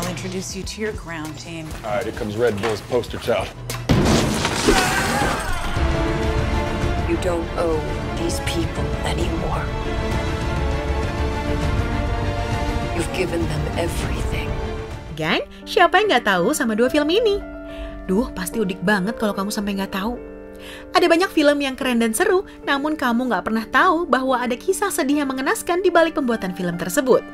I'll introduce you to your ground team. All right, here comes Red Bull's poster child. You don't owe these people anymore. You've given them everything. Gang, siapa yang nggak tahu sama dua film ini? Duh, pasti udik banget kalau kamu sampai nggak tahu. Ada banyak film yang keren dan seru, namun kamu nggak pernah tahu bahwa ada kisah sedih yang mengenaskan di balik pembuatan film tersebut.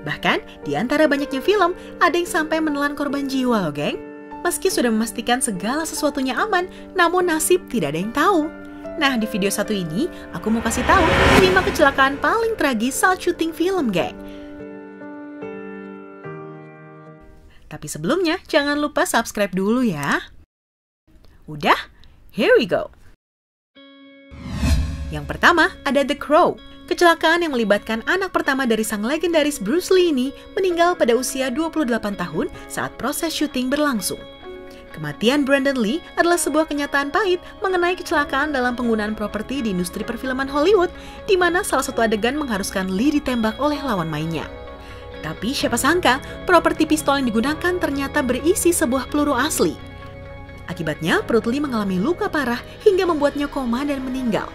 Bahkan, di antara banyaknya film, ada yang sampai menelan korban jiwa loh, geng. Meski sudah memastikan segala sesuatunya aman, namun nasib tidak ada yang tahu. Nah, di video satu ini, aku mau kasih tahu 5 kecelakaan paling tragis saat syuting film, geng. Tapi sebelumnya, jangan lupa subscribe dulu ya. Udah? Here we go. Yang pertama, ada The Crow. Kecelakaan yang melibatkan anak pertama dari sang legendaris Bruce Lee ini meninggal pada usia 28 tahun saat proses syuting berlangsung. Kematian Brandon Lee adalah sebuah kenyataan pahit mengenai kecelakaan dalam penggunaan properti di industri perfilman Hollywood, di mana salah satu adegan mengharuskan Lee ditembak oleh lawan mainnya. Tapi siapa sangka, properti pistol yang digunakan ternyata berisi sebuah peluru asli. Akibatnya, perut Lee mengalami luka parah hingga membuatnya koma dan meninggal.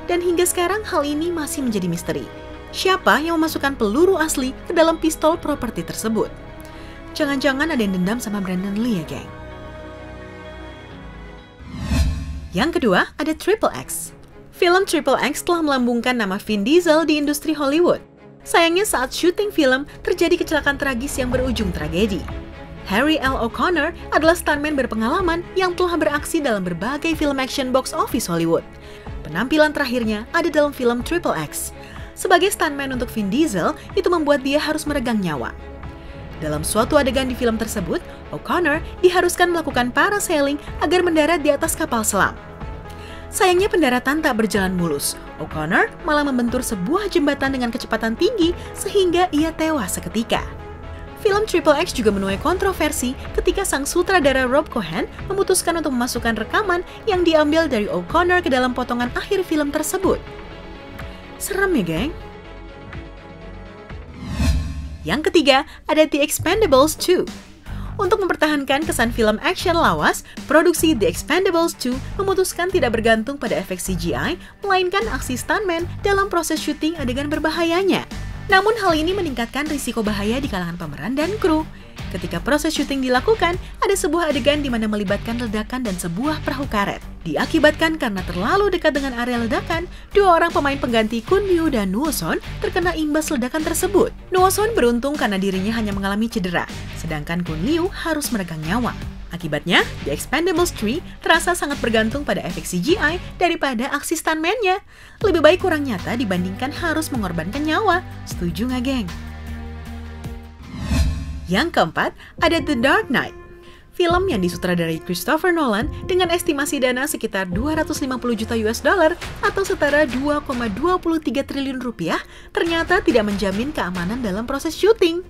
Dan hingga sekarang hal ini masih menjadi misteri. Siapa yang memasukkan peluru asli ke dalam pistol properti tersebut? Jangan-jangan ada yang dendam sama Brandon Lee ya, geng? Yang kedua, ada Triple X. Film Triple X telah melambungkan nama Vin Diesel di industri Hollywood. Sayangnya saat syuting film, terjadi kecelakaan tragis yang berujung tragedi. Harry L. O'Connor adalah stuntman berpengalaman yang telah beraksi dalam berbagai film action box office Hollywood. Penampilan terakhirnya ada dalam film Triple X. Sebagai stuntman untuk Vin Diesel, itu membuat dia harus meregang nyawa. Dalam suatu adegan di film tersebut, O'Connor diharuskan melakukan parasailing agar mendarat di atas kapal selam. Sayangnya pendaratan tak berjalan mulus. O'Connor malah membentur sebuah jembatan dengan kecepatan tinggi sehingga ia tewas seketika. Film Triple X juga menuai kontroversi ketika sang sutradara Rob Cohen memutuskan untuk memasukkan rekaman yang diambil dari O'Connor ke dalam potongan akhir film tersebut. Serem ya, geng? Yang ketiga, ada The Expendables 2. Untuk mempertahankan kesan film action lawas, produksi The Expendables 2 memutuskan tidak bergantung pada efek CGI, melainkan aksi stuntman dalam proses syuting adegan berbahayanya. Namun hal ini meningkatkan risiko bahaya di kalangan pemeran dan kru. Ketika proses syuting dilakukan, ada sebuah adegan di mana melibatkan ledakan dan sebuah perahu karet. Diakibatkan karena terlalu dekat dengan area ledakan, dua orang pemain pengganti Kun Liu dan Nuo Son terkena imbas ledakan tersebut. Nuo Son beruntung karena dirinya hanya mengalami cedera, sedangkan Kun Liu harus meregang nyawa. Akibatnya, The Expendables 3 terasa sangat bergantung pada efek CGI daripada aksi stuntman-nya. Lebih baik kurang nyata dibandingkan harus mengorbankan nyawa. Setuju nggak, geng? Yang keempat, ada The Dark Knight. Film yang disutradarai Christopher Nolan dengan estimasi dana sekitar 250 juta US dollar atau setara 2,23 triliun rupiah ternyata tidak menjamin keamanan dalam proses syuting.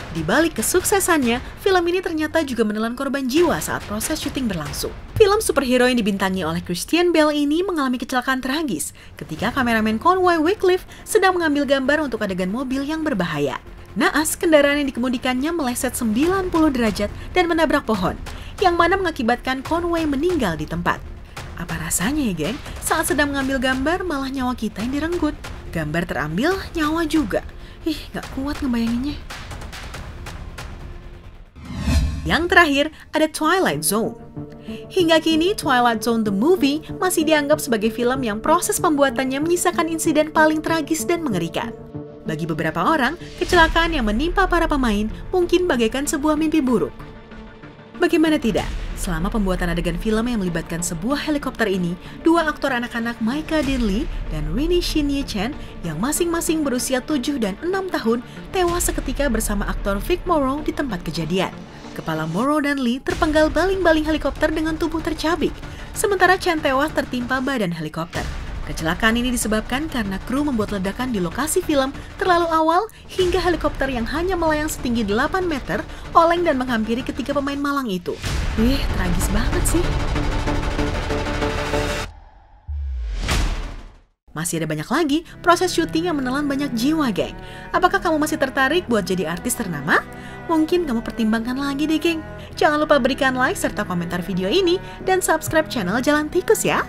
Di balik kesuksesannya, film ini ternyata juga menelan korban jiwa saat proses syuting berlangsung. Film superhero yang dibintangi oleh Christian Bale ini mengalami kecelakaan tragis ketika kameramen Conway Wycliffe sedang mengambil gambar untuk adegan mobil yang berbahaya. Naas, kendaraan yang dikemudikannya meleset 90 derajat dan menabrak pohon, yang mana mengakibatkan Conway meninggal di tempat. Apa rasanya ya, geng? Saat sedang mengambil gambar, malah nyawa kita yang direnggut. Gambar terambil, nyawa juga. Ih, gak kuat ngebayanginnya. Yang terakhir, ada Twilight Zone. Hingga kini, Twilight Zone The Movie masih dianggap sebagai film yang proses pembuatannya menyisakan insiden paling tragis dan mengerikan. Bagi beberapa orang, kecelakaan yang menimpa para pemain mungkin bagaikan sebuah mimpi buruk. Bagaimana tidak? Selama pembuatan adegan film yang melibatkan sebuah helikopter ini, dua aktor anak-anak Maika Dinley dan Rini Shin-Ye Chen yang masing-masing berusia 7 dan 6 tahun tewas seketika bersama aktor Vic Morrow di tempat kejadian. Kepala Morrow dan Lee terpenggal baling-baling helikopter dengan tubuh tercabik, sementara Chen tewas tertimpa badan helikopter. Kecelakaan ini disebabkan karena kru membuat ledakan di lokasi film terlalu awal hingga helikopter yang hanya melayang setinggi 8 meter oleng dan menghampiri ketiga pemain malang itu. Tragis banget sih. Masih ada banyak lagi proses syuting yang menelan banyak jiwa, geng. Apakah kamu masih tertarik buat jadi artis ternama? Mungkin kamu pertimbangkan lagi deh, geng. Jangan lupa berikan like serta komentar video ini dan subscribe channel Jalan Tikus ya.